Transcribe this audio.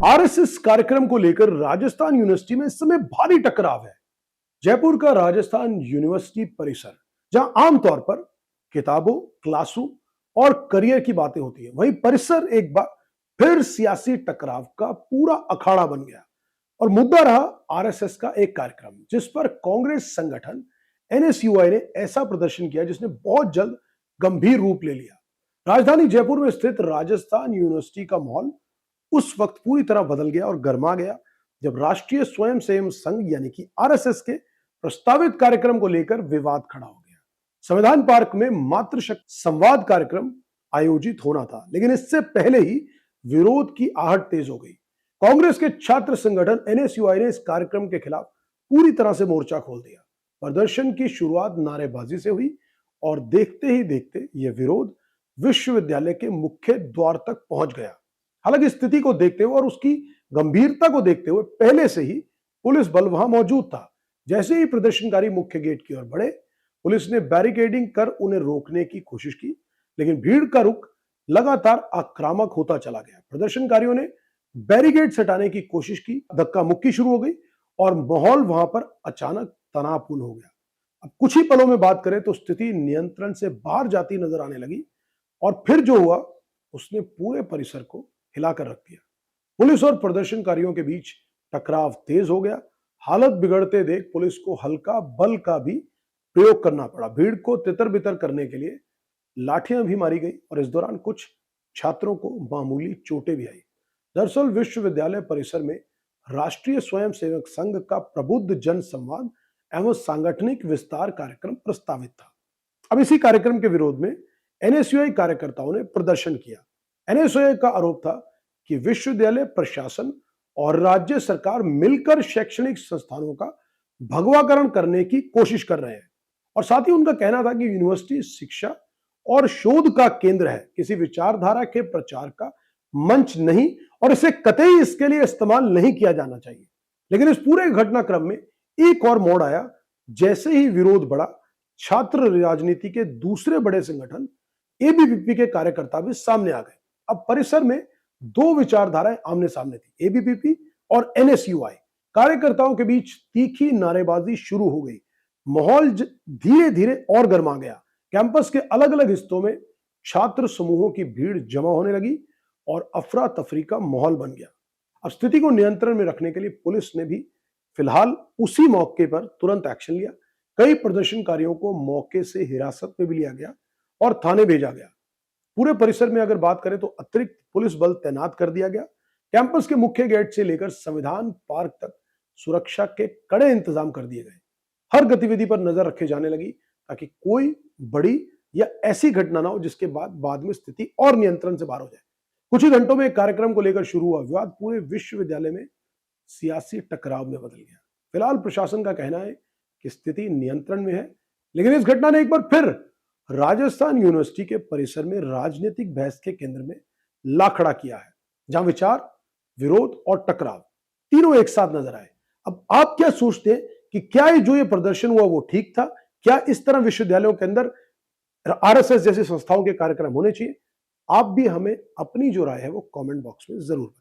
RSS कार्यक्रम को लेकर राजस्थान यूनिवर्सिटी में इस समय भारी टकराव है। जयपुर का राजस्थान यूनिवर्सिटी परिसर, जहां आमतौर पर किताबों, क्लासों और करियर की बातें होती है, वहीं परिसर एक बार फिर सियासी टकराव का पूरा अखाड़ा बन गया। और मुद्दा रहा आरएसएस का एक कार्यक्रम, जिस पर कांग्रेस संगठन एनएसयूआई ने ऐसा प्रदर्शन किया जिसने बहुत जल्द गंभीर रूप ले लिया। राजधानी जयपुर में स्थित राजस्थान यूनिवर्सिटी का माहौल उस वक्त पूरी तरह बदल गया और गर्मा गया जब राष्ट्रीय स्वयंसेवक संघ यानी कि आरएसएस के प्रस्तावित कार्यक्रम को लेकर विवाद खड़ा हो गया। संविधान पार्क में मातृशक्ति संवाद कार्यक्रम आयोजित होना था, लेकिन इससे पहले ही विरोध की आहट तेज हो गई। कांग्रेस के छात्र संगठन एनएसयूआई ने इस कार्यक्रम के खिलाफ पूरी तरह से मोर्चा खोल दिया। प्रदर्शन की शुरुआत नारेबाजी से हुई और देखते ही देखते यह विरोध विश्वविद्यालय के मुख्य द्वार तक पहुंच गया। हालांकि स्थिति को देखते हुए और उसकी गंभीरता को देखते हुए पहले से ही पुलिस बल वहां मौजूद था। जैसे ही प्रदर्शनकारी मुख्य गेट की ओर बढ़े, पुलिस ने बैरिकेडिंग कर उन्हें रोकने की कोशिश की, लेकिन भीड़ का रुख लगातार आक्रामक होता चला गया। प्रदर्शनकारियों ने बैरिकेड हटाने की कोशिश की, धक्का मुक्की शुरू हो गई और माहौल वहां पर अचानक तनावपूर्ण हो गया। अब कुछ ही पलों में बात करें तो स्थिति नियंत्रण से बाहर जाती नजर आने लगी और फिर जो हुआ उसने पूरे परिसर को हिलाकर रख दिया। पुलिस और प्रदर्शनकारियों के बीच टकराव तेज हो गया। हालत बिगड़ते देख पुलिस को हल्का बल का भी प्रयोग करना पड़ा। भीड़ को तितर बितर करने के लिए लाठियां भी मारी गई और इस दौरान कुछ छात्रों को मामूली चोटें भी आई। दरअसल विश्वविद्यालय परिसर में राष्ट्रीय स्वयंसेवक संघ का प्रबुद्ध जन संवाद एवं सांगठनिक विस्तार कार्यक्रम प्रस्तावित था। अब इसी कार्यक्रम के विरोध में एनएसयूआई कार्यकर्ताओं ने प्रदर्शन किया। एनएसयूआई का आरोप था कि विश्वविद्यालय प्रशासन और राज्य सरकार मिलकर शैक्षणिक संस्थानों का भगवाकरण करने की कोशिश कर रहे हैं और साथ ही उनका कहना था कि यूनिवर्सिटी शिक्षा और शोध का केंद्र है, किसी विचारधारा के प्रचार का मंच नहीं और इसे कतई इसके लिए इस्तेमाल नहीं किया जाना चाहिए। लेकिन इस पूरे घटनाक्रम में एक और मोड़ आया। जैसे ही विरोध बढ़ा, छात्र राजनीति के दूसरे बड़े संगठन एबीवीपी के कार्यकर्ता भी सामने आ गए। अब परिसर में दो विचारधाराएं आमने सामने थी, एबीवीपी और एनएसयूआई। कार्यकर्ताओं के बीच तीखी नारेबाजी शुरू हो गई। माहौल धीरे धीरे और गर्मा गया। कैंपस के अलग अलग हिस्सों में छात्र समूहों की भीड़ जमा होने लगी और अफरा तफरी का माहौल बन गया। अब स्थिति को नियंत्रण में रखने के लिए पुलिस ने भी फिलहाल उसी मौके पर तुरंत एक्शन लिया। कई प्रदर्शनकारियों को मौके से हिरासत में भी लिया गया और थाने भेजा गया। पूरे परिसर में अगर बात करें तो अतिरिक्त पुलिस बल तैनात कर दिया गया। कैंपस के मुख्य गेट से लेकर संविधान पार्क तक सुरक्षा के कड़े इंतजाम कर दिए गए। हर गतिविधि पर नजर रखे जाने लगी ताकि कोई बड़ी या ऐसी घटना ना हो जिसके बाद में स्थिति और नियंत्रण से बाहर हो जाए। कुछ ही घंटों में कार्यक्रम को लेकर शुरू हुआ विवाद पूरे विश्वविद्यालय में सियासी टकराव में बदल गया। फिलहाल प्रशासन का कहना है कि स्थिति नियंत्रण में है, लेकिन इस घटना ने एक बार फिर राजस्थान यूनिवर्सिटी के परिसर में राजनीतिक बहस के केंद्र में ला खड़ा किया है, जहां विचार, विरोध और टकराव तीनों एक साथ नजर आए। अब आप क्या सोचते हैं कि क्या ये प्रदर्शन हुआ वो ठीक था? क्या इस तरह विश्वविद्यालयों के अंदर आरएसएस जैसी संस्थाओं के कार्यक्रम होने चाहिए? आप भी हमें अपनी जो राय है वो कमेंट बॉक्स में जरूर बताएं।